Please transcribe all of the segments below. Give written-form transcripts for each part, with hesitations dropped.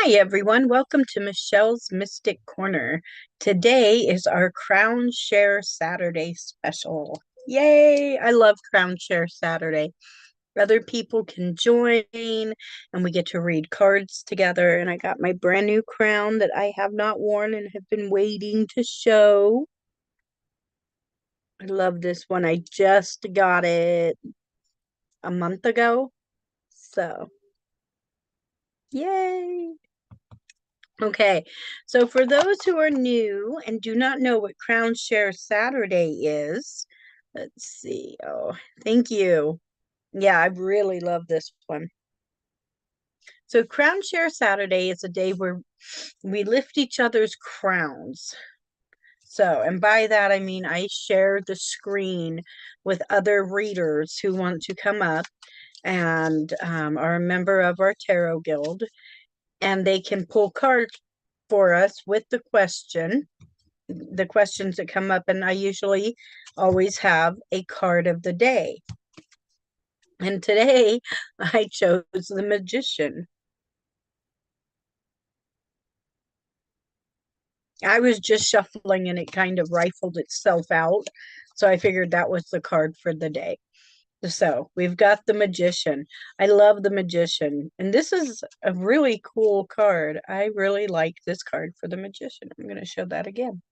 Hi, everyone. Welcome to Michelle's Mystic Corner. Today is our Crown Share Saturday special. Yay! I love Crown Share Saturday. Other people can join and we get to read cards together. And I got my brand new crown that I have not worn and have been waiting to show. I love this one. I just got it a month ago. So, yay! Okay, so for those who are new and do not know what Crown Share Saturday is, let's see. Oh, thank you. Yeah, I really love this one. So, Crown Share Saturday is a day where we lift each other's crowns. So, and by that I mean I share the screen with other readers who want to come up and are a member of our tarot guild, and they can pull cards for us with the questions that come up, and I usually always have a card of the day. And today I chose the Magician. I was just shuffling and it kind of rifled itself out. So I figured that was the card for the day. So we've got the Magician. I love the Magician. And this is a really cool card. I really like this card for the Magician. I'm going to show that again.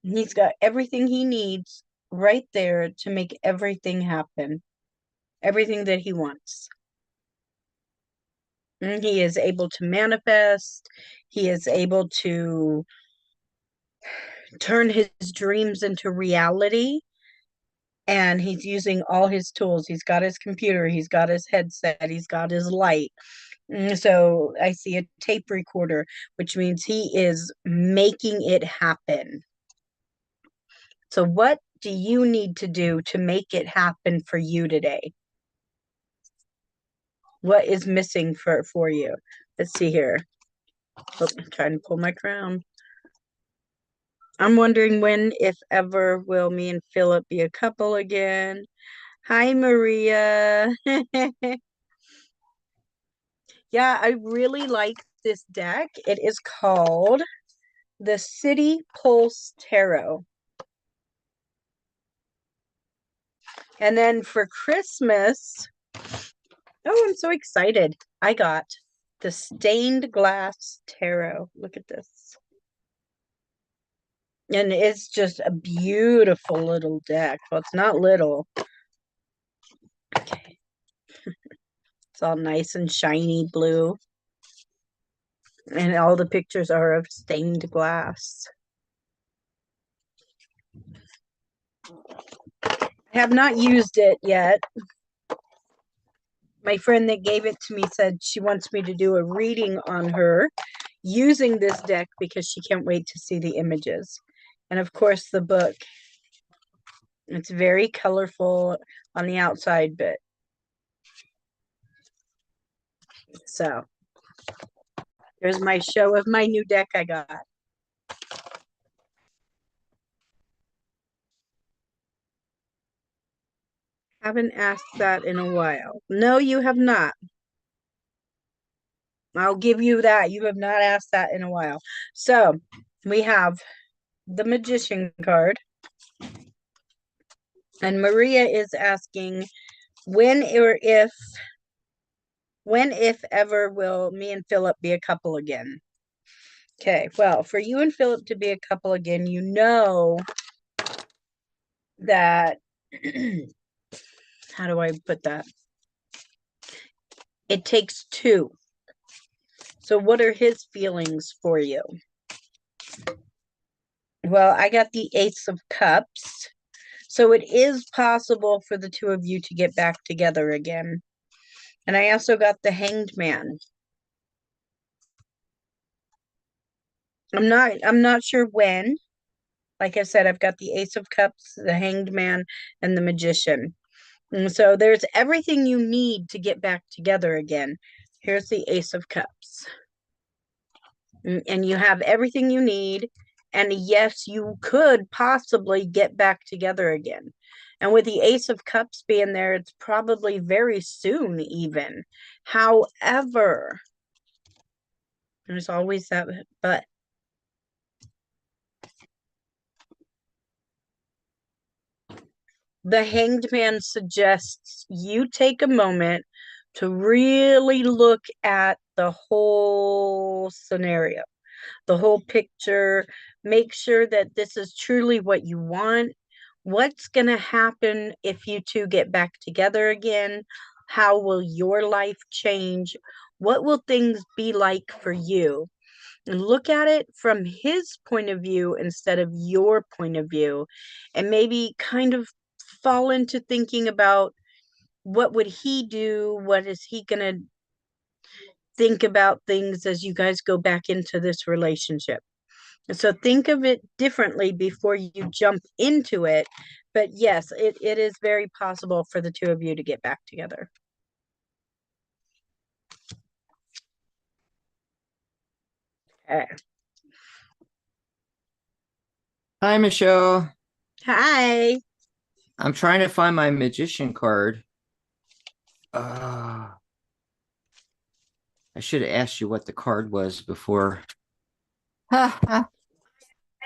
He's got everything he needs right there to make everything happen, everything that he wants. And he is able to manifest, he is able to turn his dreams into reality, and he's using all his tools. He's got his computer, he's got his headset, he's got his light. So I see a tape recorder, which means he is making it happen. So, what do you need to do to make it happen for you today? What is missing for you? Let's see here. Oh, I'm trying to pull my crown. I'm wondering when, if ever, will me and Philip be a couple again? Hi, Maria. Yeah, I really like this deck. It is called the City Pulse Tarot. And then for Christmas, oh, I'm so excited. I got the Stained Glass Tarot. Look at this. And it's just a beautiful little deck. Well, it's not little. Okay. It's all nice and shiny blue. And all the pictures are of stained glass. I have not used it yet. My friend that gave it to me said she wants me to do a reading on her using this deck because she can't wait to see the images. And of course, the book. It's very colorful on the outside, but so there's my show of my new deck I got. Haven't asked that in a while. No, you have not. I'll give you that. You have not asked that in a while. So we have the Magician card. And Maria is asking when or if ever will me and Philip be a couple again? Okay, well, for you and Philip to be a couple again, you know that, how do I put that? It takes two. So what are his feelings for you? Well, I got the Ace of Cups. So it is possible for the two of you to get back together again. And I also got the Hanged Man. I'm not sure when. Like I said, I've got the Ace of Cups, the Hanged Man, and the Magician. And so there's everything you need to get back together again. Here's the Ace of Cups. And you have everything you need. And yes, you could possibly get back together again. And with the Ace of Cups being there, it's probably very soon, even. However, there's always that but. The Hanged Man suggests you take a moment to really look at the whole scenario, the whole picture. Make sure that this is truly what you want. What's going to happen if you two get back together again? How will your life change? What will things be like for you? And look at it from his point of view instead of your point of view, and maybe kind of fall into thinking about what would he do, what is he going to think about things as you guys go back into this relationship. So think of it differently before you jump into it. But yes, it is very possible for the two of you to get back together. Okay. Hi, Michelle. Hi. I'm trying to find my magician card. I should have asked you what the card was before. Ha, ha,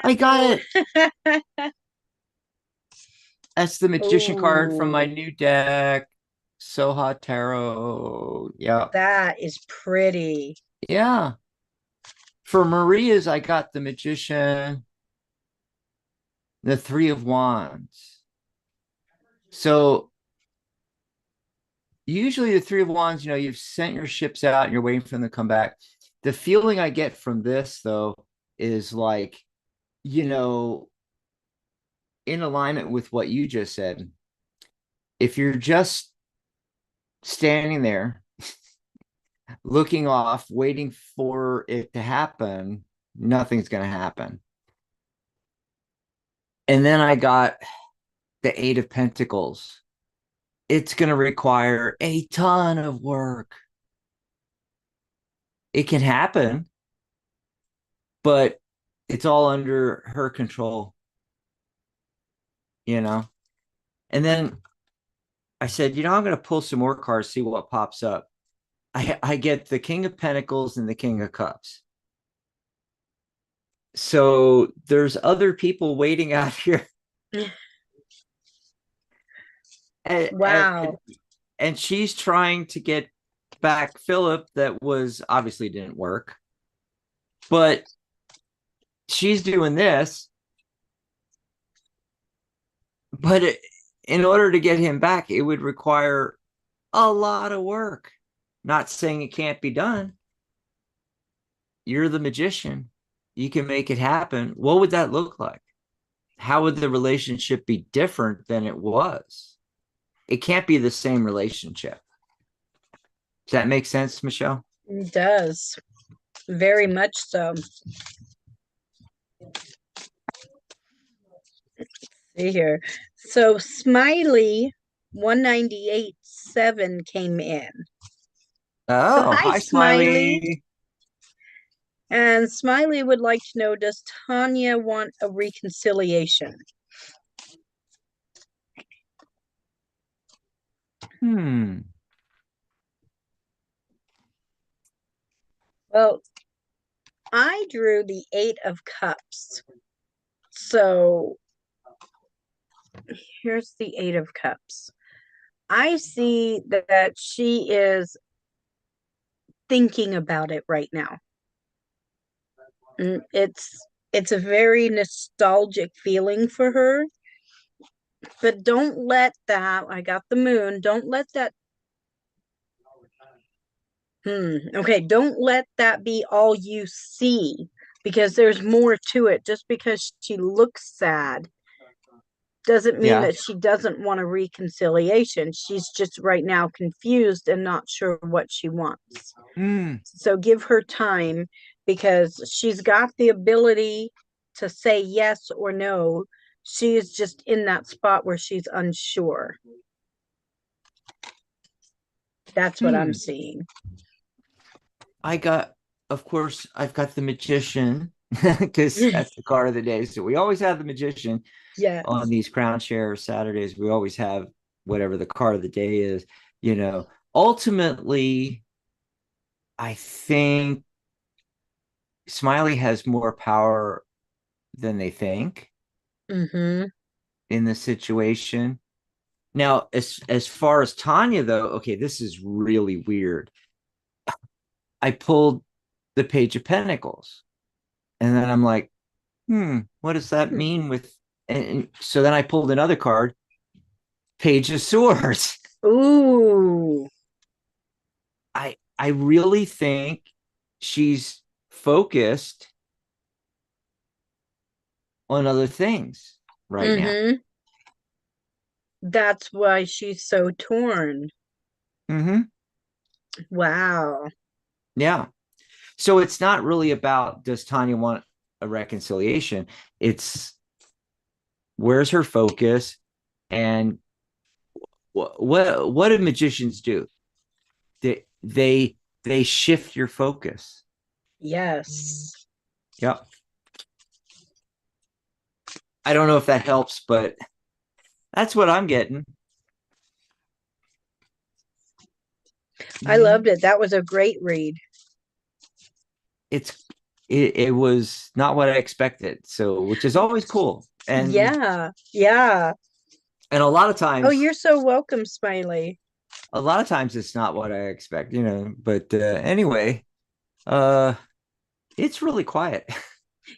I got Oh, it. That's the magician card from my oh, new deck. Soha Tarot. Yeah. that is pretty. Yeah. For Maria's, I got the magician, the Three of Wands. So usually the Three of Wands, you've sent your ships out and you're waiting for them to come back. The feeling I get from this, though, is like, you know, in alignment with what you just said, if you're just standing there looking off, waiting for it to happen, nothing's going to happen. And then I got the Eight of Pentacles. It's going to require a ton of work. It can happen, but it's all under her control, you know? And then I said, I'm going to pull some more cards, see what pops up. I get the King of Pentacles and the King of Cups. So there's other people waiting out here. And, and, Wow. and she's trying to get back Philip. That was obviously didn't work. But she's doing this. But in order to get him back, it would require a lot of work. Not saying it can't be done. You're the magician. You can make it happen. What would that look like? How would the relationship be different than it was? It can't be the same relationship. Does that make sense, Michelle? It does. Very much so. See here. So Smiley 198.7 came in. So Oh, hi, hi, Smiley. Smiley. And Smiley would like to know, does Tanya want a reconciliation? Hmm. Well, I drew the Eight of Cups. So here's the Eight of Cups. I see that she is thinking about it right now. It's a very nostalgic feeling for her, but don't let that, I got the moon, don't let that okay, don't let that be all you see, because there's more to it. Just because she looks sad doesn't mean Yeah. that she doesn't want a reconciliation. She's just right now confused and not sure what she wants. Hmm. So give her time, because she's got the ability to say yes or no. She is just in that spot where she's unsure. That's what I'm Hmm. seeing. Of course, I've got the magician because that's the card of the day. So we always have the magician on Yes. these crown share Saturdays. We always have whatever the card of the day is. You know, ultimately, I think Smiley has more power than they think Mm-hmm. in this situation. Now, as far as Tanya though, okay, this is really weird. I pulled the Page of Pentacles, and then I'm like, what does that mean with? And so then I pulled another card, Page of Swords. Ooh. I really think she's focused on other things right now. Mm-hmm. That's why she's so torn. Mm-hmm. Wow. Yeah. So it's not really about does Tanya want a reconciliation? It's where's her focus, and what do magicians do? They shift your focus. Yes. Yep. I don't know if that helps, but that's what I'm getting. I loved it. That was a great read. It's it was not what I expected, so which is always cool. Yeah. Yeah. And Oh, you're times so welcome, Smiley. a lot of times it's not what I expect, you know. But anyway, uh it's really quiet.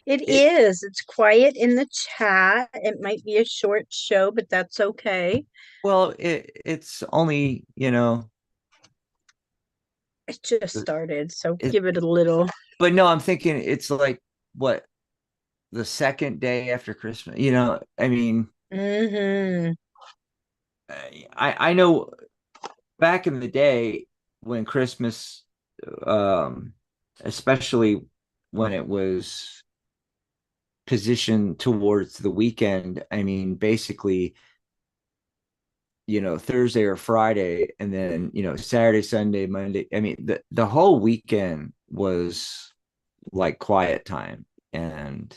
It It is. It's quiet in the chat. It might be a short show, but that's okay. well, it's only, you know, It just started, so it, give it a little. but no, I'm thinking it's like what the second day after Christmas, you know. I mean, Mm-hmm. I know back in the day when Christmas, um, especially when it was positioned towards the weekend, I mean, basically, you know, Thursday or Friday, and then, you know, Saturday, Sunday, Monday. I mean, the whole weekend was like quiet time. And,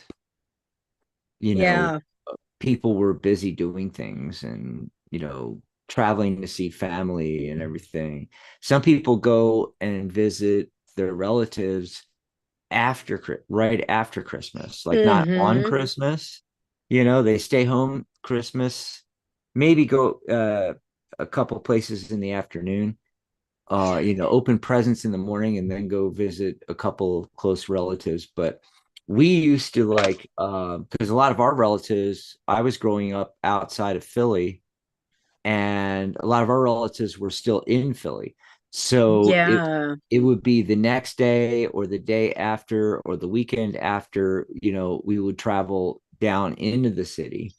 you know, Yeah. people were busy doing things and, you know, traveling to see family and everything. Some people go and visit their relatives right after Christmas, like not on Mm-hmm. Christmas. You know, they stay home Christmas, maybe go a couple places in the afternoon, you know, open presents in the morning and then go visit a couple of close relatives. But we used to like because a lot of our relatives, I was growing up outside of Philly, and a lot of our relatives were still in Philly. So Yeah. it would be the next day or the day after or the weekend after, you know, we would travel down into the city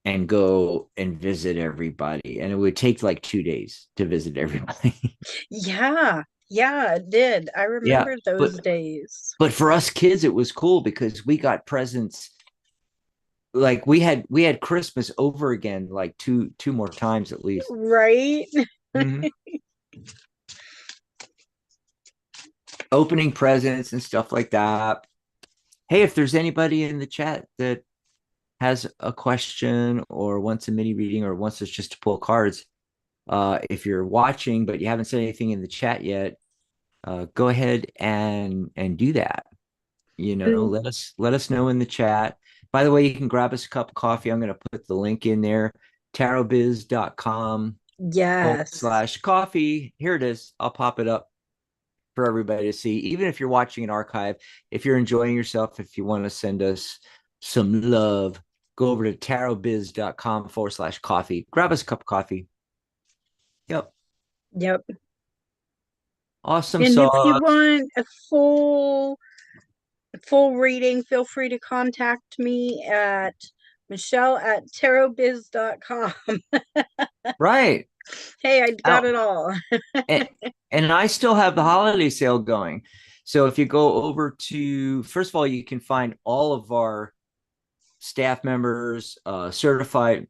and go and visit everybody. And it would take like 2 days to visit everybody. Yeah. Yeah, it did. I Yeah. remember those days. But for us kids, it was cool because we got presents. Like we had Christmas over again like two more times at least. Right? Mhm. Opening presents and stuff like that. Hey, if there's anybody in the chat that has a question or wants a mini reading or wants us just to pull cards, if you're watching but you haven't said anything in the chat yet, go ahead and do that. You know, Mm, let us know in the chat. By the way, you can grab us a cup of coffee. I'm going to put the link in there, tarotbiz.com yes. slash coffee. Here it is. I'll pop it up for everybody to see. Even if you're watching an archive, if you're enjoying yourself, if you want to send us some love, go over to tarotbiz.com / coffee. Grab us a cup of coffee. Yep. Yep. Awesome And if you sauce. want a full reading, feel free to contact me at michelle@tarotbiz.com. Right. Hey, I got Out. it all. And, and I still have the holiday sale going. So if you go over to, first of all, you can find all of our staff members, certified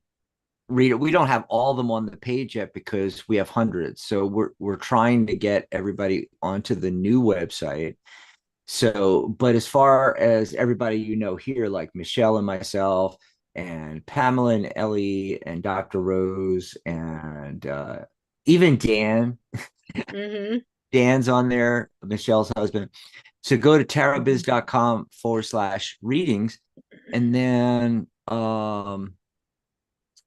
reader. We don't have all of them on the page yet because we have hundreds. So we're trying to get everybody onto the new website. So, but as far as everybody you know here, like Michelle and myself, and Pamela and Ellie and Dr. Rose, and even Dan, Mm-hmm. Dan's on there, Michelle's husband. So go to tarotbiz.com/readings. And then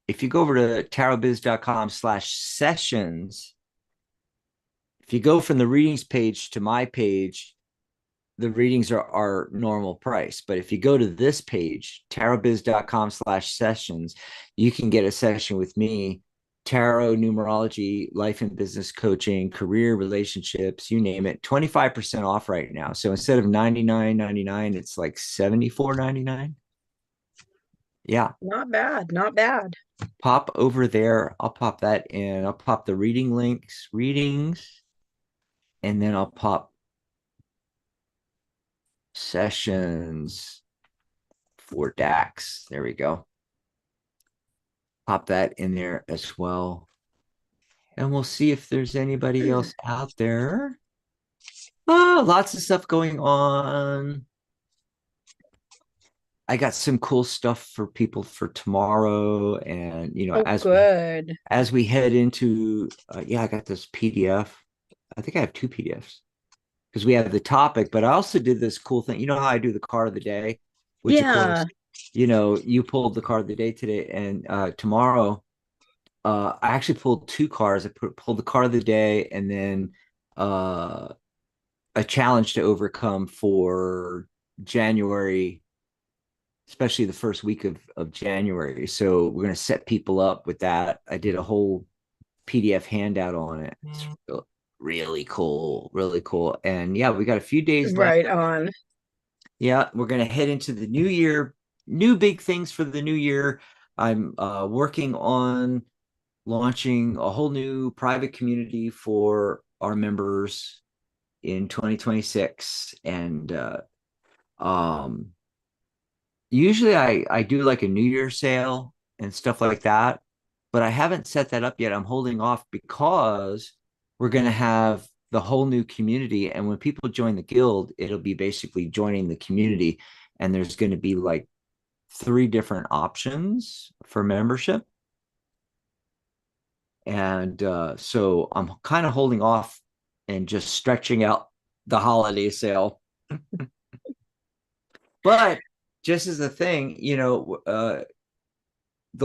if you go over to tarotbiz.com/sessions, if you go from the readings page to my page, the readings are normal price. But if you go to this page, tarotbiz.com/sessions, you can get a session with me, tarot, numerology, life and business coaching, career, relationships, you name it, 25% off right now. So instead of $99.99, it's like $74.99. Yeah. Not bad, not bad. Pop over there. I'll pop that in. I'll pop the reading links, readings, and then I'll pop sessions for Dax. There we go. Pop that in there as well. And we'll see if there's anybody else out there. Oh, lots of stuff going on. I got some cool stuff for people for tomorrow. And, Oh, good. as we head into, yeah, I got this PDF. I think I have two PDFs because we have the topic, but I also did this cool thing. You know how I do the card of the day, which of Yeah. course, you pulled the card of the day today, and tomorrow I actually pulled two cards. Pulled the card of the day, and then uh, a challenge to overcome for January, especially the first week of January. So we're going to set people up with that. I did a whole PDF handout on it. It's really cool, really cool. And yeah, we got a few days left. Right on. Yeah, we're going to head into the new year. New big things for the new year. I'm working on launching a whole new private community for our members in 2026. And um, usually I do like a New Year sale and stuff like that, but I haven't set that up yet. I'm holding off because we're going to have the whole new community. And when people join the guild, it'll be basically joining the community. And there's going to be like three different options for membership. And so I'm kind of holding off and just stretching out the holiday sale. But just as a thing, there'll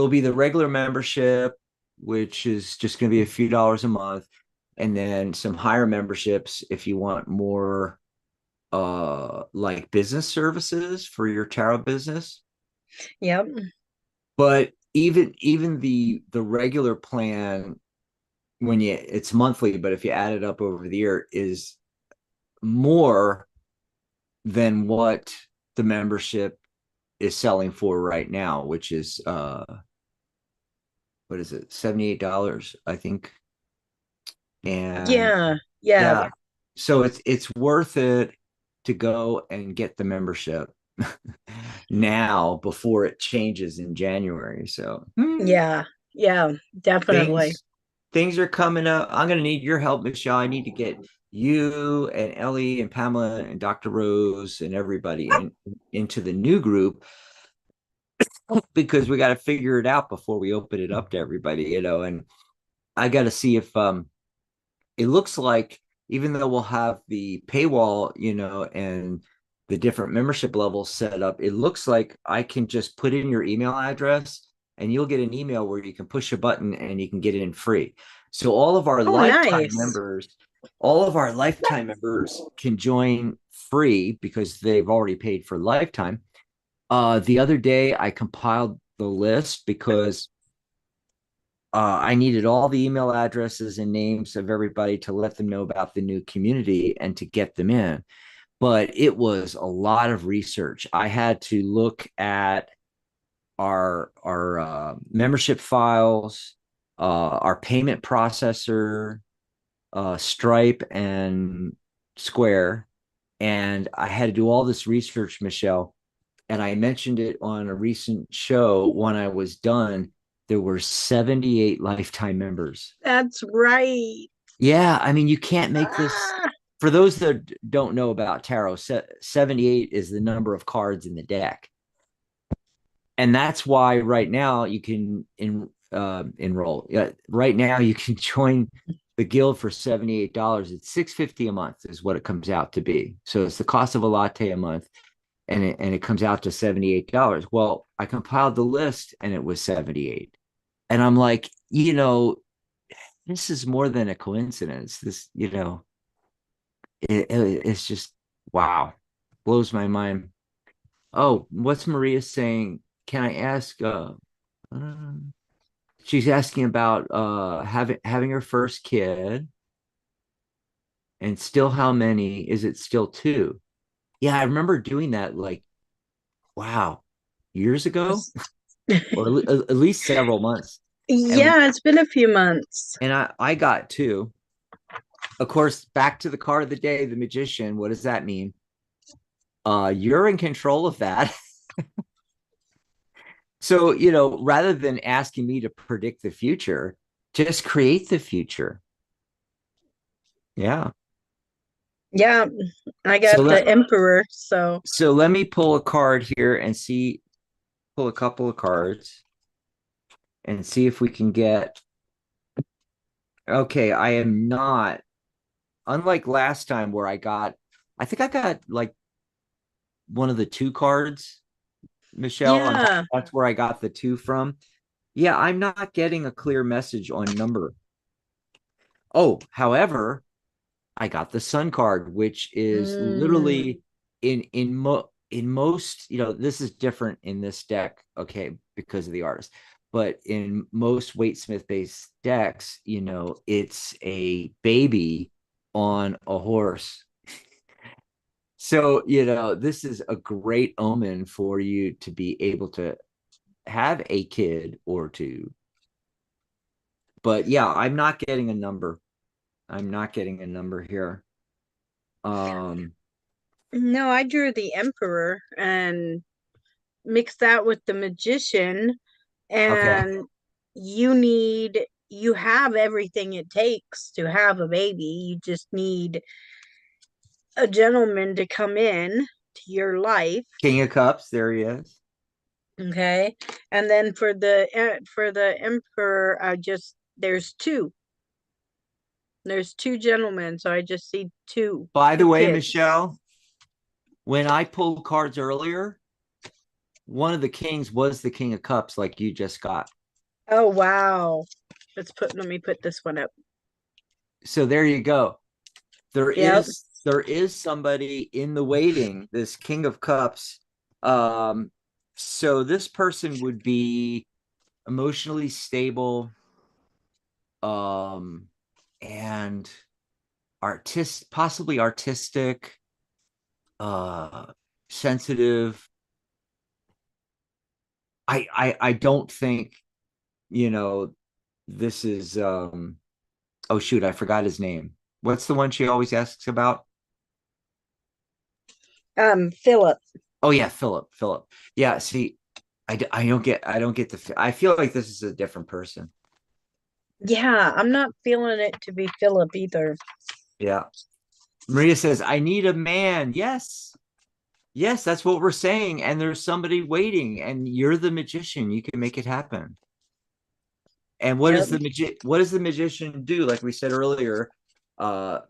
be the regular membership, which is just going to be a few dollars a month, and then some higher memberships if you want more like business services for your tarot business. Yep. But even the regular plan, when you it's monthly, but if you add it up over the year, is more than what the membership is selling for right now, which is what is it, $78, I think. And Yeah. Yeah. yeah, so it's worth it to go and get the membership now before it changes in January. So Yeah. Yeah. Definitely. things things are coming up. I'm gonna need your help, Michelle. I need to get you and Ellie and Pamela and Dr. Rose and everybody into the new group because we got to figure it out before we open it up to everybody. And I got to see if it looks like, even though we'll have the paywall, and the different membership levels set up, it looks like I can just put in your email address and you'll get an email where you can push a button and you can get it in free. So Oh, nice. all of our lifetime members can join free because they've already paid for lifetime. The other day I compiled the list because I needed all the email addresses and names of everybody to let them know about the new community and to get them in. But it was a lot of research. I had to look at our membership files, our payment processor, Stripe and Square, and I had to do all this research, Michelle. And I mentioned it on a recent show. When I was done, there were 78 lifetime members. That's right. Yeah, I mean, you can't make this Ah. for those that don't know about tarot, 78 is the number of cards in the deck. And that's why right now you can enroll. Right now you can join the guild for $78. It's $6.50 a month is what it comes out to be. So it's the cost of a latte a month, and it comes out to $78. Well, I compiled the list and it was 78. And I'm like, this is more than a coincidence. This, it's just wow, blows my mind. Oh, what's Maria saying? Can I ask? She's asking about having her first kid, and still how many? Is it still two? Yeah, I remember doing that like wow, years ago, or at least several months. And Yeah, it's been a few months. I got two. Of course, back to the card of the day, the magician. What does that mean? You're in control of that. So, rather than asking me to predict the future, just create the future. Yeah. Yeah, I So got the let Emperor, so so let me pull a card here and pull a couple of cards and see if we can get. Okay, I am not, unlike last time where I think I got like one of the two cards, Michelle. yeah. That's where I got the two from. Yeah, I'm not getting a clear message on number. Oh, however, I got the Sun card, which is Mm, literally in most, this is different in this deck, okay, because of the artist. But in most Waitsmith based decks, it's a baby on a horse. So, this is a great omen for you to be able to have a kid or two. But yeah, I'm not getting a number. I'm not getting a number here. Um, no, I drew the Emperor and mixed that with the Magician, okay. and you have everything it takes to have a baby. You just need a gentleman to come in to your life. King of Cups, there he is. Okay. And then for the Emperor, I just there's two gentlemen, so I just see By the two way, kids. Michelle, when I pulled cards earlier, one of the kings was the King of Cups, like you just got. Oh wow. Let me put this one up. So there you go. There Yep. is there is somebody in the waiting, this King of Cups. Um, so this person would be emotionally stable, um, and possibly artistic, uh, sensitive. I don't think, you know, this is oh shoot, I forgot his name. What's the one she always asks about? Philip. Oh yeah, Philip. Yeah, see, I don't get I feel like this is a different person. Yeah, I'm not feeling it to be Philip either. Yeah. Maria says, I need a man. Yes. Yes, that's what we're saying. And there's somebody waiting, and you're the magician. You can make it happen. And Yep. what does the magician do? Like we said earlier, uh,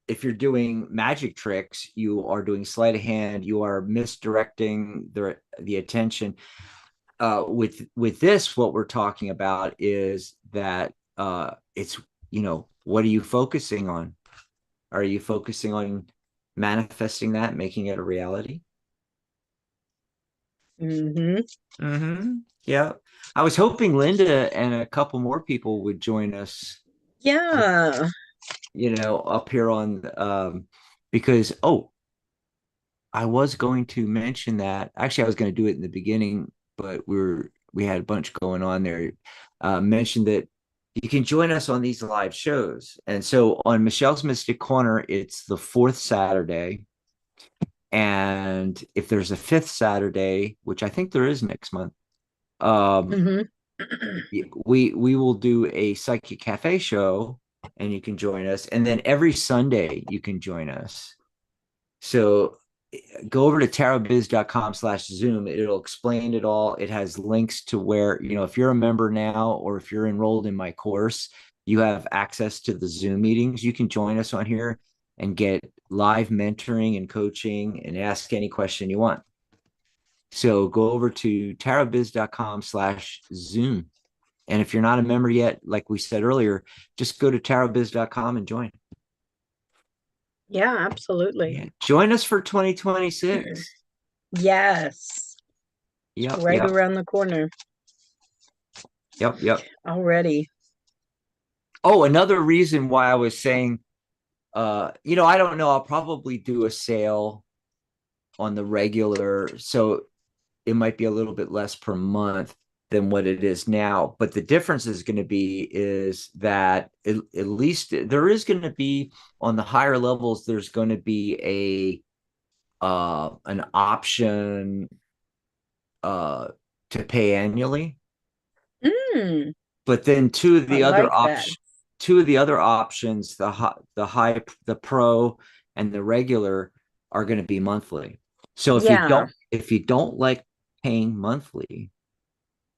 if you're doing magic tricks, you are doing sleight of hand, you are misdirecting the attention. With this, what we're talking about is that it's what are you focusing on? Are you focusing on manifesting that, making it a reality? Hmm. Yeah. I was hoping Linda and a couple more people would join us, Yeah. up here on because I was going to mention that. Actually, I was going to do it in the beginning, but we had a bunch going on there. Mentioned that you can join us on these live shows. And so on Michelle's Mystic Corner, it's the fourth Saturday. And if there's a fifth Saturday, which I think there is next month, um, Hmm. we will do a Psychic Cafe show. and you can join us. And then every Sunday you can join us. So go over to tarotbiz.com/Zoom. It'll explain it all. It has links to where, if you're a member now or if you're enrolled in my course, you have access to the Zoom meetings. You can join us on here and get live mentoring and coaching and ask any question you want. So go over to tarotbiz.com/Zoom. And if you're not a member yet, like we said earlier, just go to tarotbiz.com and join. Yeah, absolutely. Yeah. Join us for 2026. Yes. It's Yep, right yep, around the corner yep. already. Oh, another reason why I was saying, I don't know, I'll probably do a sale on the regular, so it might be a little bit less per month than what it is now. But the difference is going to be is that at least there is going to be on the higher levels, there's going to be an option to pay annually. Mm, But then I like that. two of the other options, the pro and the regular, are going to be monthly. So Yeah. if you don't like paying monthly,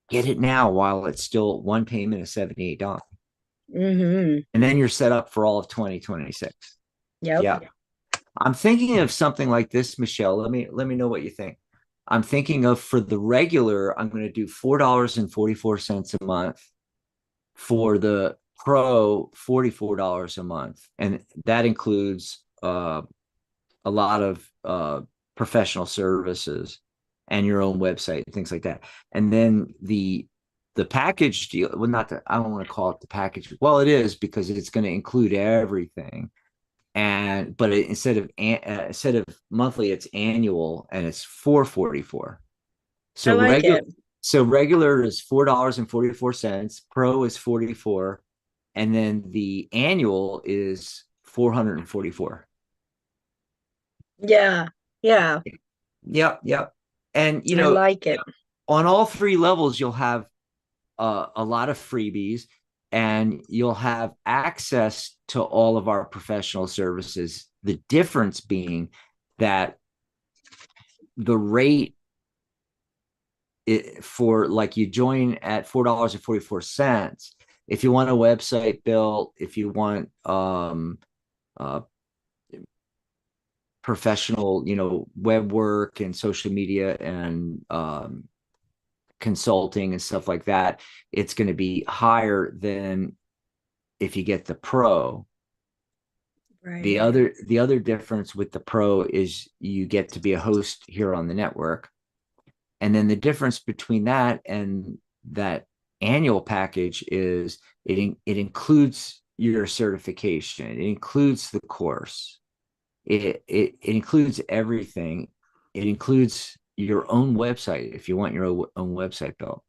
get it now while it's still one payment of $78. Mm-hmm. And then you're set up for all of 2026. Yep. Yeah. I'm thinking of something like this, Michelle. Let me know what you think. I'm thinking of, for the regular, I'm going to do $4.44 a month. For the pro, $44 a month. And that includes a lot of professional services and your own website and things like that. And then the package deal, well, not that I don't want to call it the package. Well, it is, because it's going to include everything. And but instead of monthly, it's annual, and it's 444. I So like regular it. so regular is $4.44, pro is 44, and then the annual is 444. Yeah. Yeah. Yep, yep. And I like it. on all three levels, you'll have a lot of freebies, and you'll have access to all of our professional services. The difference being that the rate, for, like, you join at $4.44. If you want a website built, if you want uh, professional, web work and social media and consulting and stuff like that, it's going to be higher than if you get the pro. The Right. other difference with the pro is you get to be a host here on the network. And then the difference between that and that annual package is it includes your certification. It includes the course. It includes everything. It includes your own website if you want your own website built,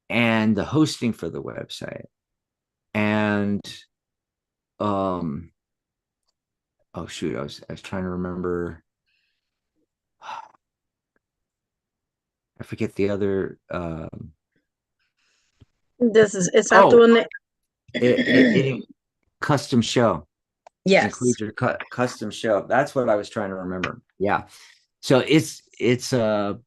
and the hosting for the website. And um oh shoot, I was trying to remember. I forget the other It's not the oh one that it custom show. yes. Include your custom show. That's what I was trying to remember. Yeah. So it's a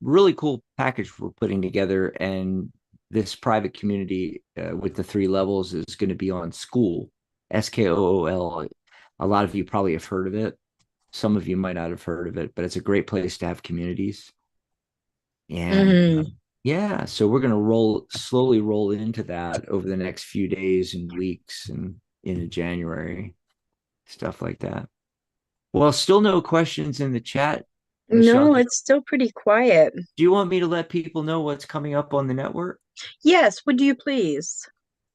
really cool package we're putting together, and this private community with the three levels is going to be on School, Skool. A lot of you probably have heard of it. Some of you might not have heard of it, but it's a great place to have communities. And Hmm. yeah, so we're going to slowly roll into that over the next few days and weeks and into January, stuff like that. Well, still no questions in the chat, Michelle. No, it's still pretty quiet. Do you want me to let people know what's coming up on the network? Yes, would you please?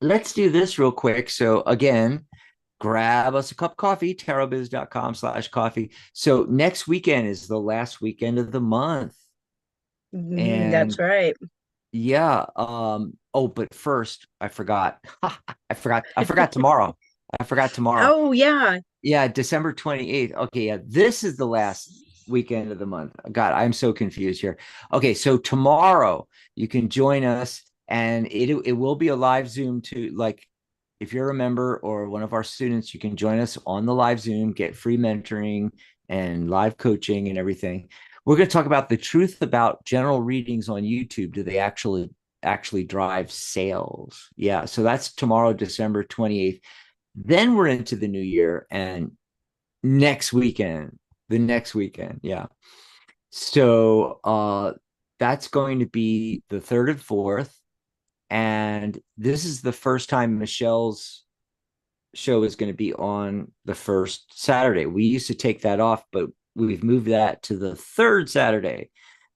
Let's do this real quick. So again, grab us a cup of coffee, tarotbiz.com/coffee. So next weekend is the last weekend of the month. Mhm, that's And right. yeah, oh, but first I forgot. I forgot tomorrow. I forgot tomorrow. Oh, yeah. Yeah, December 28th. Okay, yeah, this is the last weekend of the month. God, I'm so confused here. Okay, so tomorrow you can join us, and it will be a live Zoom too. Like, if you're a member or one of our students, you can join us on the live Zoom, get free mentoring and live coaching and everything. We're going to talk about the truth about general readings on YouTube. Do they actually drive sales? Yeah. So that's tomorrow, December 28th. Then we're into the new year and the next weekend. Yeah. So that's going to be the 3rd and 4th. And this is the first time Michelle's show is going to be on the first Saturday. We used to take that off, but we've moved that to the third Saturday.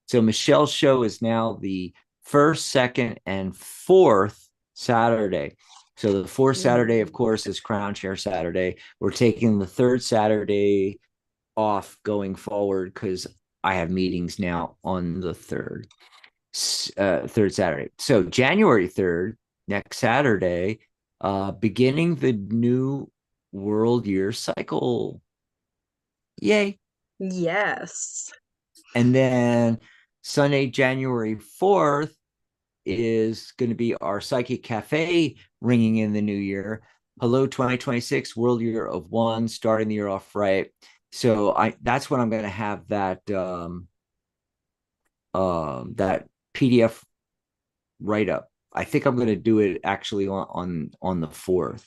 So Michelle's show is now the first, second, and fourth Saturday. So the fourth Saturday, of course, is Crown Share Saturday. We're taking the third Saturday off going forward because I have meetings now on the third Saturday. So January 3rd, next Saturday, beginning the new world year cycle. Yay. Yes. And then Sunday, January 4th is going to be our Psychic Cafe ringing in the new year. Hello, 2026, world year of one, starting the year off right. So that's when I'm going to have that PDF write up. I think I'm going to do it actually on the 4th.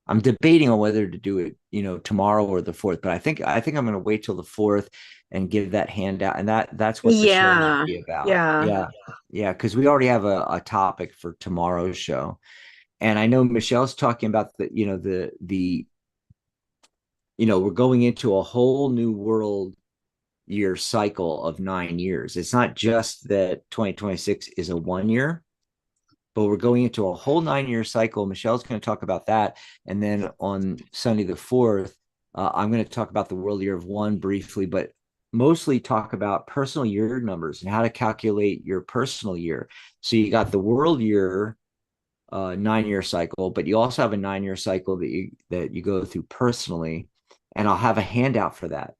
I'm debating on whether to do it, tomorrow or the 4th, but I think I'm going to wait till the 4th and give that handout, and that's what the show will Yeah. be about. Yeah. Yeah, yeah, because we already have a topic for tomorrow's show, and I know Michelle's talking about we're going into a whole new world year cycle of 9 years. It's not just that 2026 is a 1 year, but we're going into a whole 9 year cycle. Michelle's going to talk about that. And then on Sunday the 4th, I'm going to talk about the world year of one briefly, but mostly talk about personal year numbers and how to calculate your personal year. So you got the world year 9 year cycle, but you also have a 9 year cycle that you go through personally. And I'll have a handout for that.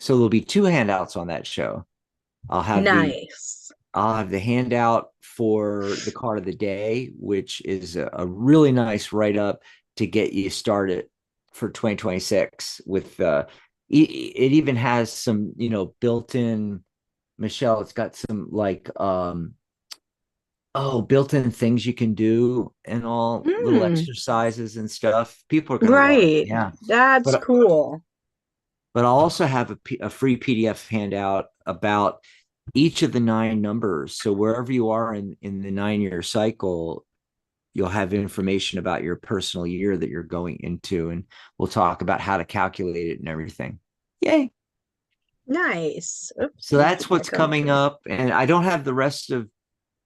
So there'll be two handouts on that show. I'll have the Nice. I'll have the handout for the card of the day, which is a really nice write up to get you started for 2026 with it even has some, built in, Michelle, it's got some like built in things you can do and all little Hmm. exercises and stuff. People are going to love it. Right. Yeah. That's But cool. but I'll also have a free PDF handout about each of the nine numbers. So wherever you are in the 9 year cycle, you'll have information about your personal year that you're going into. And we'll talk about how to calculate it and everything. Yay. Nice. Oops, So let me get that's what's back on coming here. up. And I don't have the rest of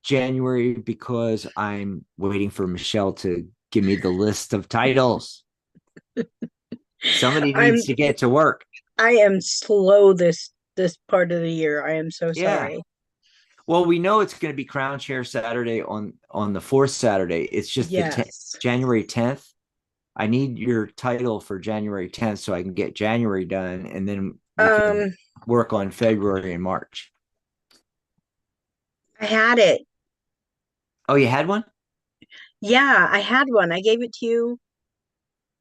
January because I'm waiting for Michelle to give me the list of titles. Somebody I'm needs to get to work. I am slow this part of the year. I am so Yeah. sorry. Well, we know it's going to be Crown Share Saturday on the fourth Saturday. It's just Yes. January 10th. I need your title for January 10th so I can get January done, and then we can Um, work on February and March. I had it. Oh, you had one? Yeah, I had one. I gave it to you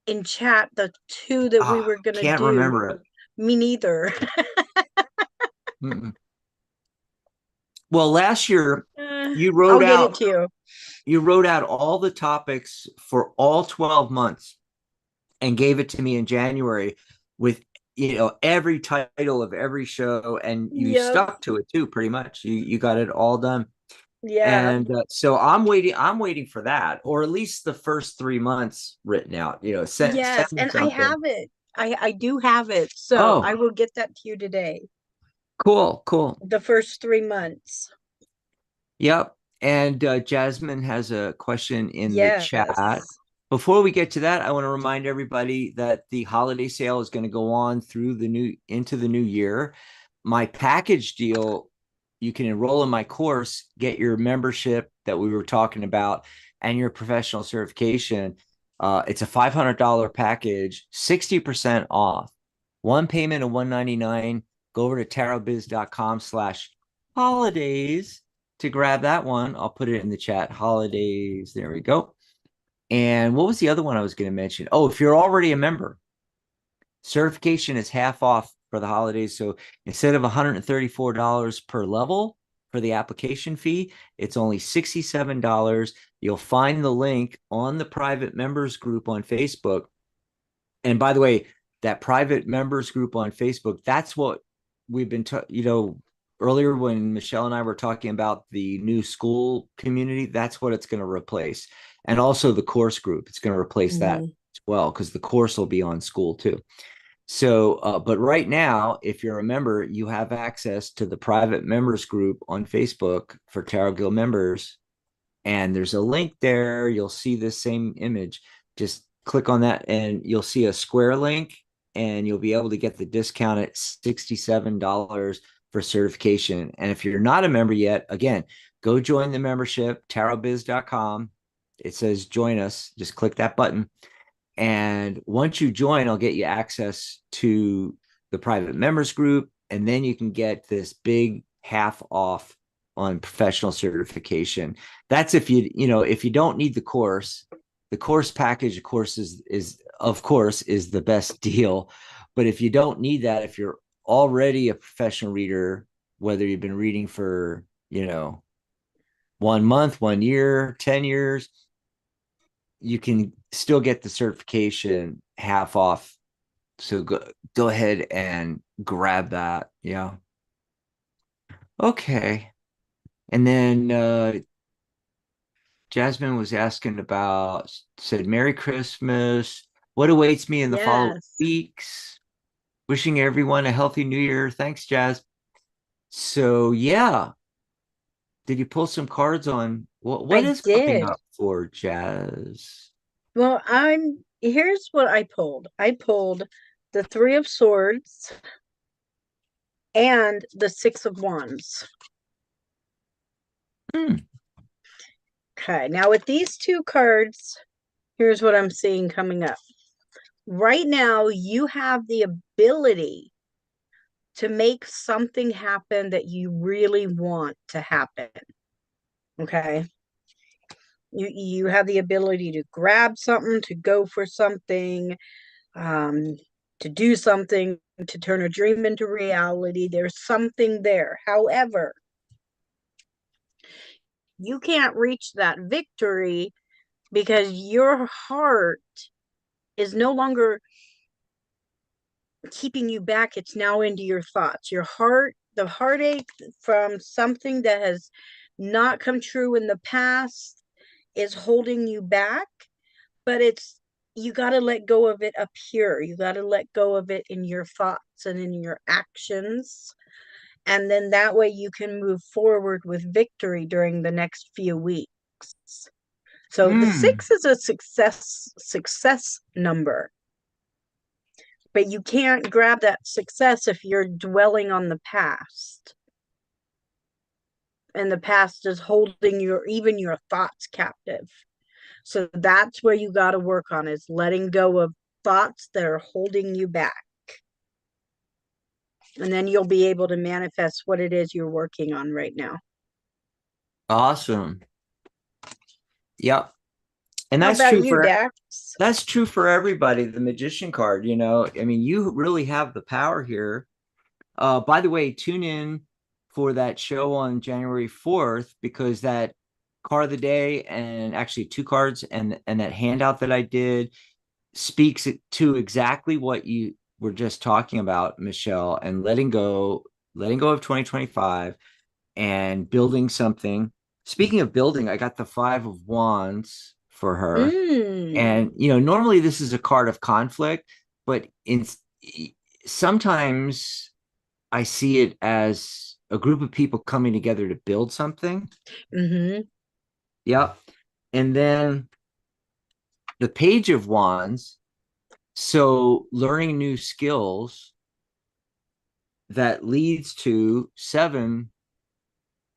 in chat, the two that we Ah, were gonna can't do. remember it. Me neither. Mm-mm. Well, last year you I'll wrote get it out to you. you wrote out all the topics for all 12 months and gave it to me in January with every title of every show, and you Yep. stuck to it too pretty much. You got it all done. Yeah. And so I'm waiting for that, or at least the first 3 months written out. Send Yes, me and I something. have it. I do have it. So Oh, I will get that to you today. cool, cool. The first 3 months. Yep. And Jasmine has a question in the chat. Yes. Before we get to that, I want to remind everybody that the holiday sale is going to go on through into the new year. My package deal, you can enroll in my course, get your membership that we were talking about, and your professional certification. It's a $500 package, 60% off. One payment of $199. Go over to tarotbiz.com/holidays to grab that one. I'll put it in the chat. Holidays. There we go. And what was the other one I was going to mention? Oh, if you're already a member, certification is half off for the holidays. So instead of $134 per level for the application fee, it's only $67. You'll find the link on the private members group on Facebook. And by the way, that private members group on Facebook, that's what we've been, earlier when Michelle and I were talking about the new school community, that's what it's going to replace. And also the course group, it's going to replace that Hmm. as well, because the course will be on school too. So, but right now, if you're a member, you have access to the private members group on Facebook for Tarot Guild members. And there's a link there. You'll see this same image. Just click on that and you'll see a square link and you'll be able to get the discount at $67 for certification. And if you're not a member yet, again, go join the membership, tarotbiz.com. It says join us. Just click that button. And once you join, I'll get you access to the private members group. And then you can get this big half off on professional certification. That's if if you don't need the course package, of course, is the best deal. But if you don't need that, if you're already a professional reader, whether you've been reading for, 1 month, 1 year, 10 years, you can still get the certification half off. So go ahead and grab that. Yeah. Okay. And then Jasmine was asking about, said, Merry Christmas. What awaits me in the following Yes, weeks? Wishing everyone a healthy new year. Thanks, Jazz. So yeah, did you pull some cards on what I is coming did. up for Jazz? Well, here's what I pulled. I pulled the Three of Swords and the Six of Wands. Hmm. Okay, now with these two cards, here's what I'm seeing coming up. Right now, you have the ability to make something happen that you really want to happen. Okay. You have the ability to grab something, to go for something, um, to do something, to turn a dream into reality. There's something there. However, you can't reach that victory because your heart is no longer keeping you back. It's now into your thoughts. Your heart, the heartache from something that has not come true in the past is holding you back, but you got to let go of it up here. You got to let go of it in your thoughts and in your actions. And then that way you can move forward with victory during the next few weeks. So the Hmm. six is a success number, but you can't grab that success if you're dwelling on the past. And the past is holding even your thoughts captive. So that's where you got to work on, is letting go of thoughts that are holding you back. And then you'll be able to manifest what it is you're working on right now. Awesome. Yep. And How that's about true you, for Dax? everybody. The magician card, I mean, you really have the power here. By the way, tune in for that show on January 4th, because that card of the day, and actually two cards, and that handout that I did speaks to exactly what you were just talking about, Michelle, and letting go of 2025 and building something. Speaking of building, I got the Five of Wands for her. Mm, And normally this is a card of conflict, but in sometimes I see it as a group of people coming together to build something. mm-hmm, Yep. And then the Page of Wands. So learning new skills that leads to Seven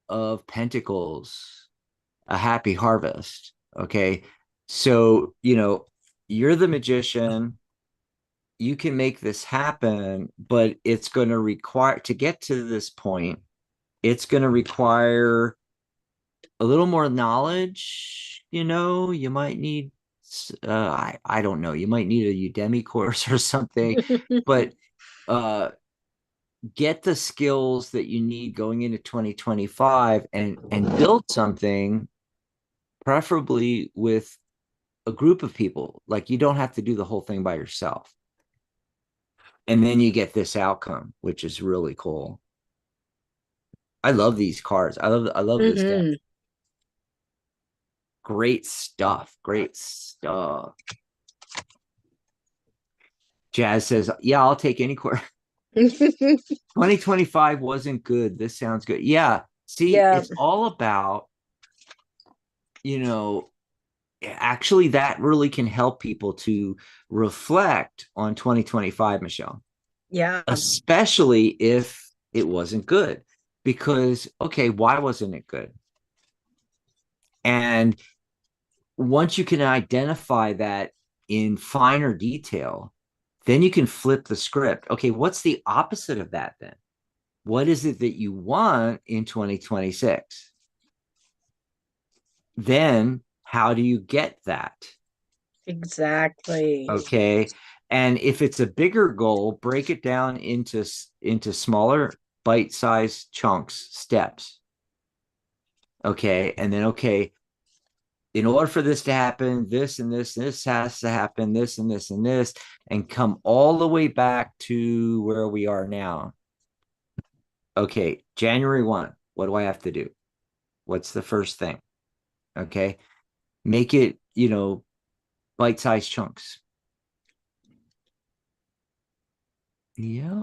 of Pentacles, a happy harvest. Okay. So, you're the magician. You can make this happen, but it's going to require, to get to this point, it's going to require a little more knowledge. You might need I don't know. You might need a Udemy course or something, but uh, get the skills that you need going into 2025 and build something, preferably with a group of people. Like you don't have to do the whole thing by yourself. And then you get this outcome, which is really cool. I love these cards. I love this deck. Hmm. Great stuff. Great stuff. Jazz says, "Yeah, I'll take any course." 2025 wasn't good. This sounds good. Yeah. See, Yeah. it's all about, you know, actually that really can help people to reflect on 2025, Michelle, Yeah. especially if it wasn't good. Because, okay, why wasn't it good? And once you can identify that in finer detail, then you can flip the script. Okay, what's the opposite of that then? What is it that you want in 2026? Then how do you get that? Exactly. Okay. And if it's a bigger goal, break it down into smaller bite-sized chunks, steps. Okay. And then okay, in order for this to happen, this and this has to happen, this and this and this, and come all the way back to where we are now. Okay, January 1, what do I have to do? What's the first thing? Okay. Make it, bite-sized chunks. Yeah.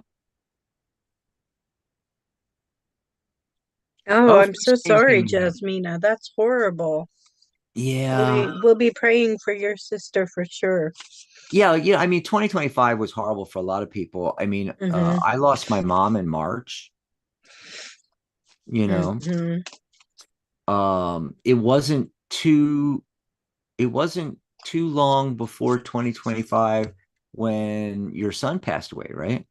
Oh, Oh, I'm so first name's sorry, name. Jasmina. That's horrible. Yeah. We'll be praying for your sister for sure. Yeah, yeah. I mean, 2025 was horrible for a lot of people. I mean, Hmm. I lost my mom in March, you know. Hmm. It wasn't too long before 2025 when your son passed away, right?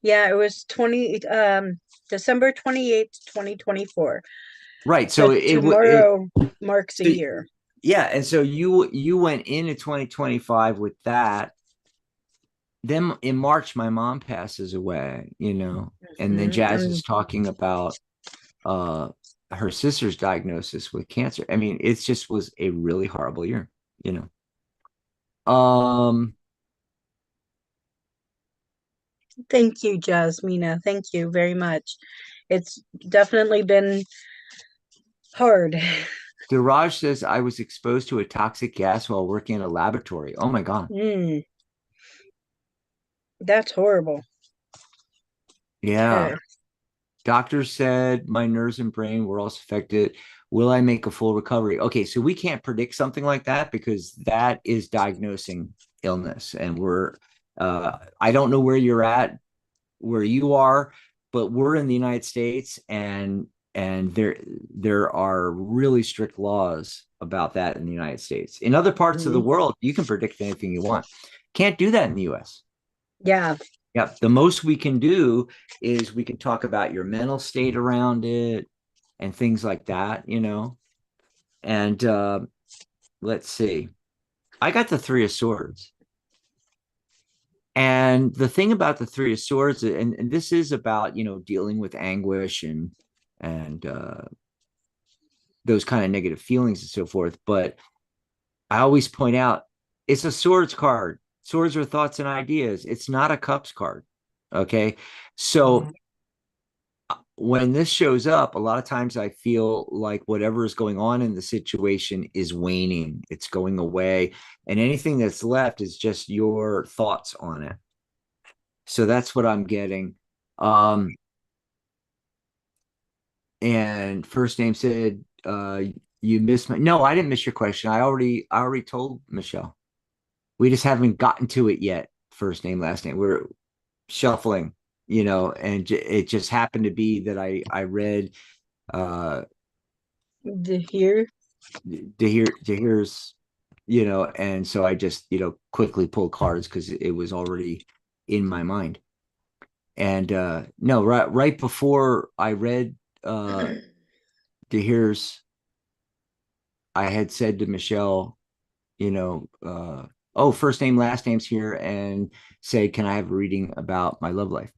Yeah, it was December 28th, 2024. Right. So So it tomorrow marks a so, year. yeah, and so you went into 2025 with that. Then in March, my mom passes away, and then Hmm. Jazz is And talking about uh her sister's diagnosis with cancer. I mean, it just was a really horrible year, you know. thank you, Jasmina. Thank you very much. It's definitely been hard. Diraj says I was exposed to a toxic gas while working in a laboratory. Oh my God. Mm, that's horrible. Yeah. Okay. Doctors said my nerves and brain were also affected. Will I make a full recovery? Okay, so we can't predict something like that because that is diagnosing illness. And I don't know where you're at, where you are, but we're in the United States and there are really strict laws about that in the United States. In other parts of the Mhm. world, you can predict anything you want. Can't do that in the US. Yeah. Yeah, the most we can do is we can talk about your mental state around it and things like that. And let's see. I got the Three of Swords. And the thing about the Three of Swords, and this is about, dealing with anguish and those kind of negative feelings and so forth. But I always point out it's a swords card. Swords are thoughts and ideas. It's not a cups card. Okay. So when this shows up, a lot of times I feel like whatever is going on in the situation is waning, it's going away, and anything that's left is just your thoughts on it. So that's what I'm getting. Um, and first name said, you missed my no, I didn't miss your question. I already told Michelle. We just haven't gotten to it yet. First name, last name. We're shuffling, and it just happened to be that I read uh The here. to here's and so I just quickly pulled cards because it was already in my mind. And no, right before I read to here's, I had said to Michelle, oh, first name, last name's here, and say, can I have a reading about my love life?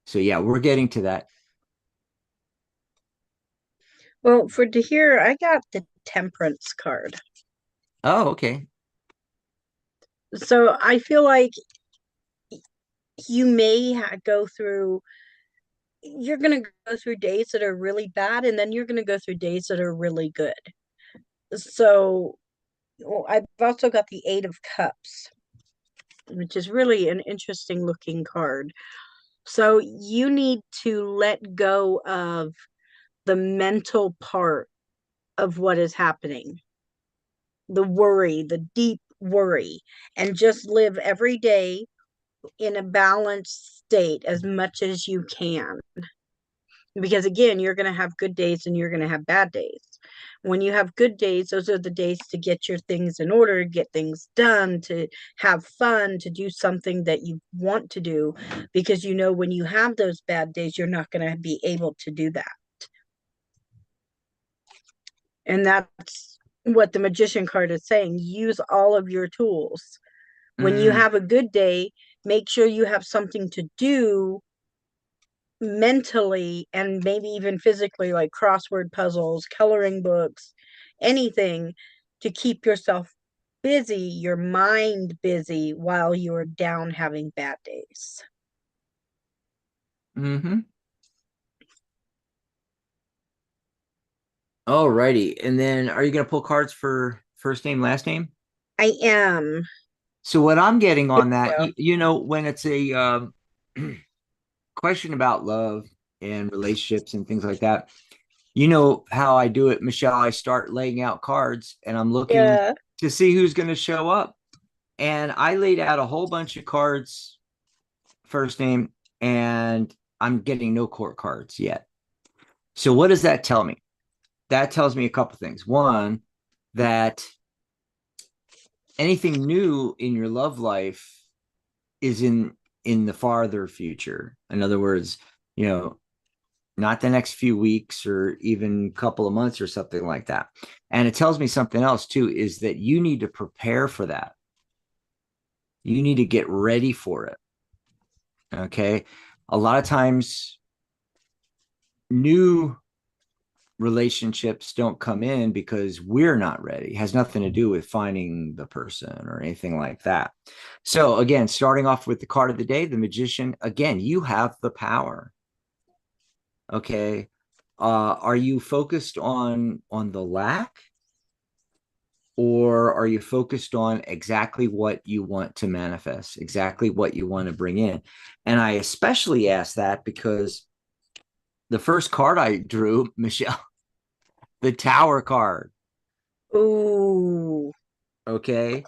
So yeah, we're getting to that. Well, for to hear, I got the Temperance card. Oh, okay. So I feel like you may go through, you're going to go through days that are really bad, and then you're going to go through days that are really good. So I've also got the Eight of Cups, which is really an interesting looking card. So you need to let go of the mental part of what is happening, the worry, the deep worry, and just live every day in a balanced state as much as you can. Because again, you're going to have good days and you're going to have bad days. When you have good days, those are the days to get your things in order, get things done, to have fun, to do something that you want to do. Because you know, when you have those bad days, you're not going to be able to do that. And that's what the Magician card is saying. Use all of your tools. When you Mm, have a good day, make sure you have something to do mentally and maybe even physically, like crossword puzzles, coloring books, anything to keep yourself busy, your mind busy while you're down having bad days. mm-hmm. All righty. And then are you going to pull cards for first name, last name? I am. So what I'm getting on that, Well, when it's a question about love and relationships and things like that, you know how I do it, Michelle. I start laying out cards and I'm looking yeah. to see who's going to show up. And I laid out a whole bunch of cards, first name, and I'm getting no court cards yet. So what does that tell me? That tells me a couple things. One, that anything new in your love life is in the farther future. In other words, you know, not the next few weeks or even couple of months or something like that. And it tells me something else too, is that you need to prepare for that. You need to get ready for it. Okay. A lot of times new relationships don't come in because we're not ready. It has nothing to do with finding the person or anything like that. So again, starting off with the card of the day, the Magician, again, you have the power. Okay. Are you focused on the lack, or are you focused on exactly what you want to manifest, exactly what you want to bring in? And I especially ask that because the first card I drew, Michelle, the Tower card. Ooh. Okay.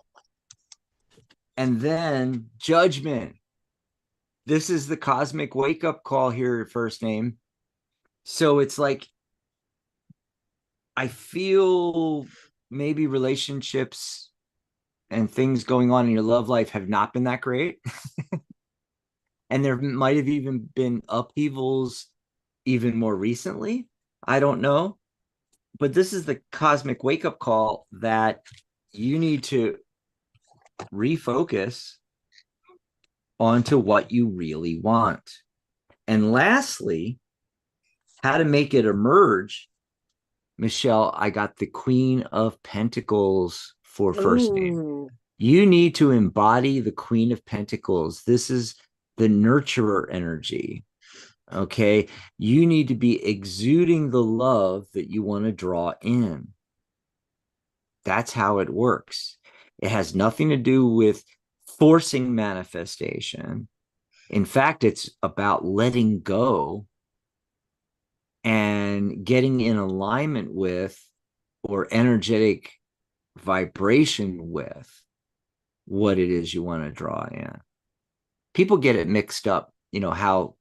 And then Judgment. This is the cosmic wake up call here, first name. So it's like, I feel maybe relationships and things going on in your love life have not been that great. And there might have even been upheavals even more recently. I don't know. But this is the cosmic wake up call that you need to refocus onto what you really want. And lastly, how to make it emerge. Michelle, I got the Queen of Pentacles for first name. Ooh. You need to embody the Queen of Pentacles. This is the nurturer energy. Okay. You need to be exuding the love that you want to draw in. That's how it works. It has nothing to do with forcing manifestation. In fact, it's about letting go and getting in alignment with, or energetic vibration with, what it is you want to draw in. People get it mixed up, how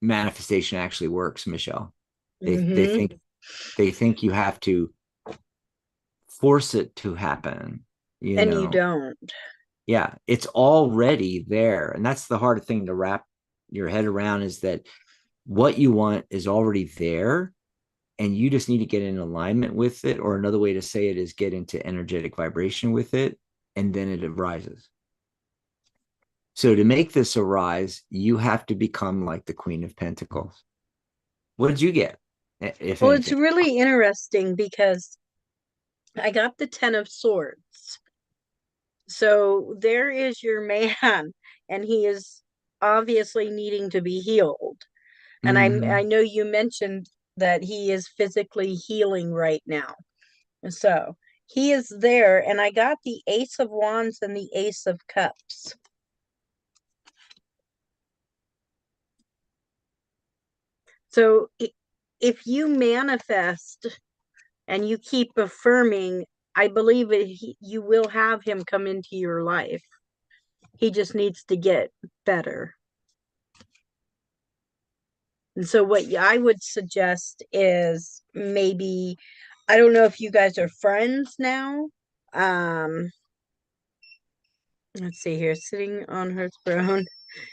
manifestation actually works, Michelle. They Mm-hmm. think you have to force it to happen, you And you know. don't. Yeah, it's already there. And that's the hard thing to wrap your head around, is that what you want is already there, and you just need to get in alignment with it, or another way to say it is get into energetic vibration with it, and then it arises. So to make this arise, you have to become like the Queen of Pentacles. What did you get, if Well, it's anything? really interesting because I got the Ten of Swords. So there is your man, and he is obviously needing to be healed. And I Mm-hmm. know you mentioned that he is physically healing right now. So he is there, and I got the Ace of Wands and the Ace of Cups. So if you manifest and you keep affirming, I believe you will have him come into your life. He just needs to get better. And so what I would suggest is maybe, I don't know if you guys are friends now. Um, let's see here, sitting on her throne.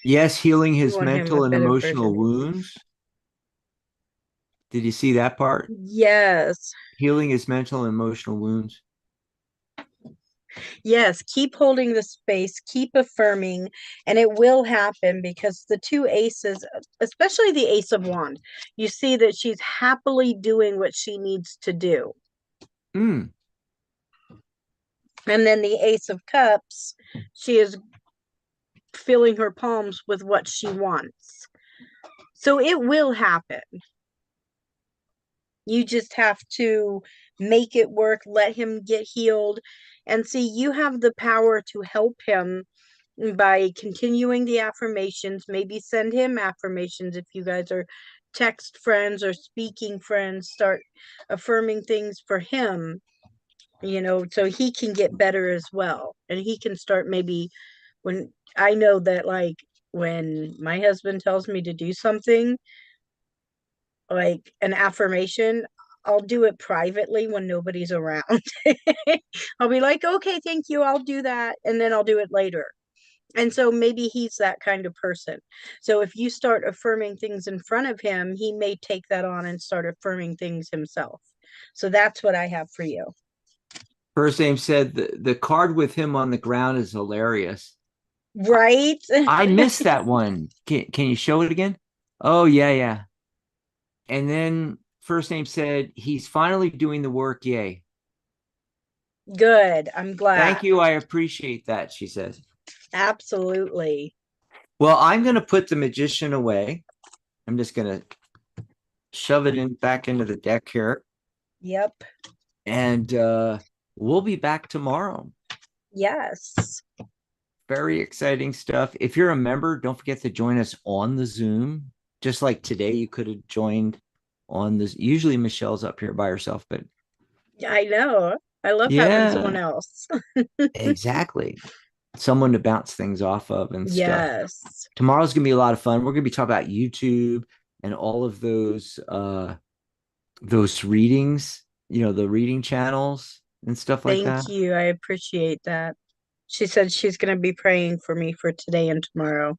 Yes, healing You his want him a mental and better version. emotional wounds. Did you see that part? Yes. Healing his mental and emotional wounds. Yes, keep holding the space, keep affirming, and it will happen because the two aces, especially the Ace of Wand, you see that she's happily doing what she needs to do. Mm. And then the Ace of Cups, she is filling her palms with what she wants. So it will happen. You just have to make it work, let him get healed, and see, you have the power to help him by continuing the affirmations. Maybe send him affirmations if you guys are text friends or speaking friends. Start affirming things for him, so he can get better as well. And he can start maybe when I know that, like, when my husband tells me to do something, like an affirmation, I'll do it privately when nobody's around. I'll be like, okay, thank you, I'll do that. And then I'll do it later. And so maybe he's that kind of person. So if you start affirming things in front of him, he may take that on and start affirming things himself. So that's what I have for you. First name said the card with him on the ground is hilarious. Right? I missed that one. Can you show it again? Oh, yeah, yeah. And then first name said he's finally doing the work. Yay. Good. I'm Thank glad. you. I appreciate that, she says. Absolutely. Well, I'm going to put the magician away. I'm just going to shove it in back into the deck here. Yep. And we'll be back tomorrow. Yes. Very exciting stuff. If you're a member, don't forget to join us on the Zoom. Just like today, you could have joined on this. Usually Michelle's up here by herself, but I know. I love having someone yeah, else. exactly. Someone to bounce things off of and stuff. Yes. Tomorrow's gonna be a lot of fun. We're gonna be talking about YouTube and all of those readings, the reading channels and stuff like that. Thank you. I appreciate that. She said she's going to be praying for me for today and tomorrow.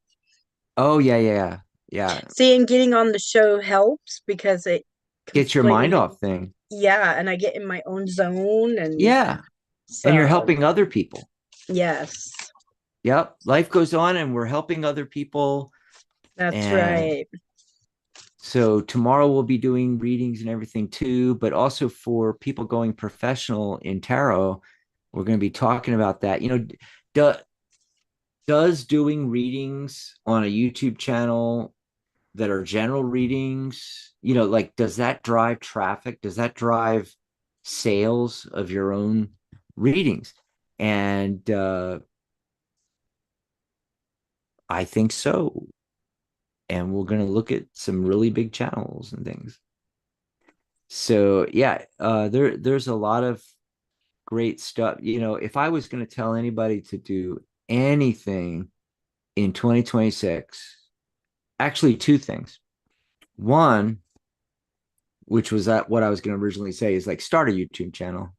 Oh yeah, yeah, yeah. Seeing getting on the show helps because it Get your mind completely, off thing. yeah, and I get in my own zone. And Yeah. And you're so, helping other people. yes, Yep. Life goes on and we're helping other people. that's And right. so tomorrow we'll be doing readings and everything too, but also for people going professional in tarot, we're going to be talking about that. Do, does doing readings on a YouTube channel that are general readings, like does that drive traffic? Does that drive sales of your own readings? And I think so. And we're going to look at some really big channels and things. So yeah, there's a lot of great stuff. If I was going to tell anybody to do anything in 2026, actually two things. One, which was that what I was going to originally say, is like start a YouTube channel,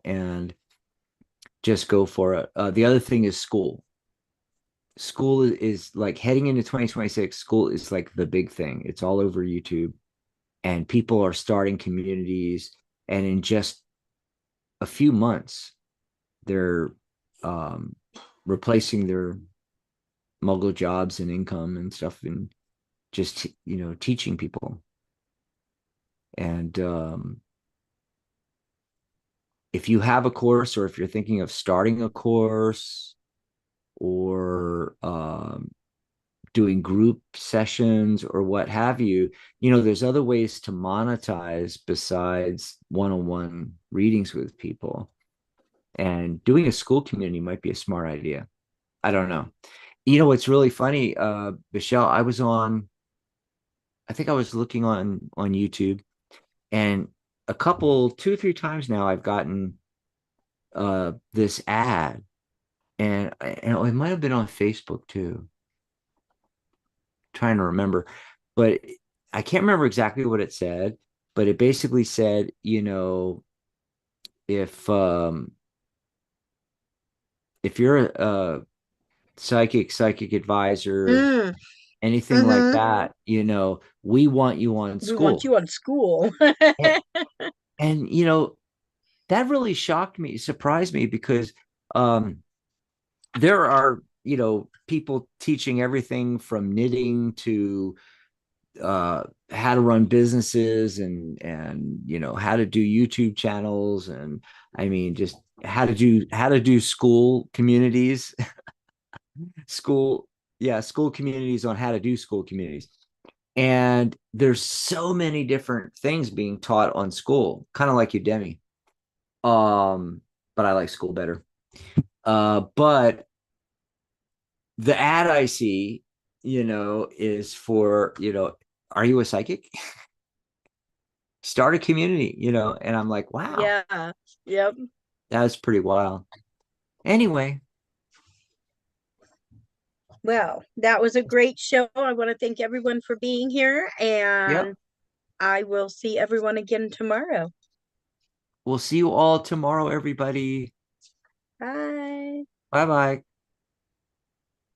and just go for it. The other thing is school. School is like heading into 2026. School is like the big thing. It's all over YouTube. and people are starting communities, and in just a few months they're um, replacing their muggle jobs and income and stuff, and just teaching people. And if you have a course, or if you're thinking of starting a course, or doing group sessions or what have you, there's other ways to monetize besides one-on-one readings with people. And doing a school community might be a smart idea. I don't know. What's really funny, Michelle, I think I was looking on YouTube, and a couple, 2 or 3 times now, I've gotten this ad, and it might have been on Facebook too. Trying to remember, but I can't remember exactly what it said, but it basically said, if if you're a psychic advisor, Mm, anything like mm-hmm. that, we want you on We want school. you on school. And, and that really shocked me, surprised me, because um there are, people teaching everything from knitting to how to run businesses, and how to do YouTube channels, and I mean just how to do school communities, school yeah, school communities, on how to do school communities. And there's so many different things being taught on school, kind of like Udemy. um but I like school better. But the ad I see, is for, are you a psychic? Start a community, and I'm like, wow, Yeah. Yep. that was pretty wild. Anyway, Well, that was a great show. I want to thank everyone for being here, yep. and I will see everyone again tomorrow. We'll see you all tomorrow, everybody. Bye. Bye bye.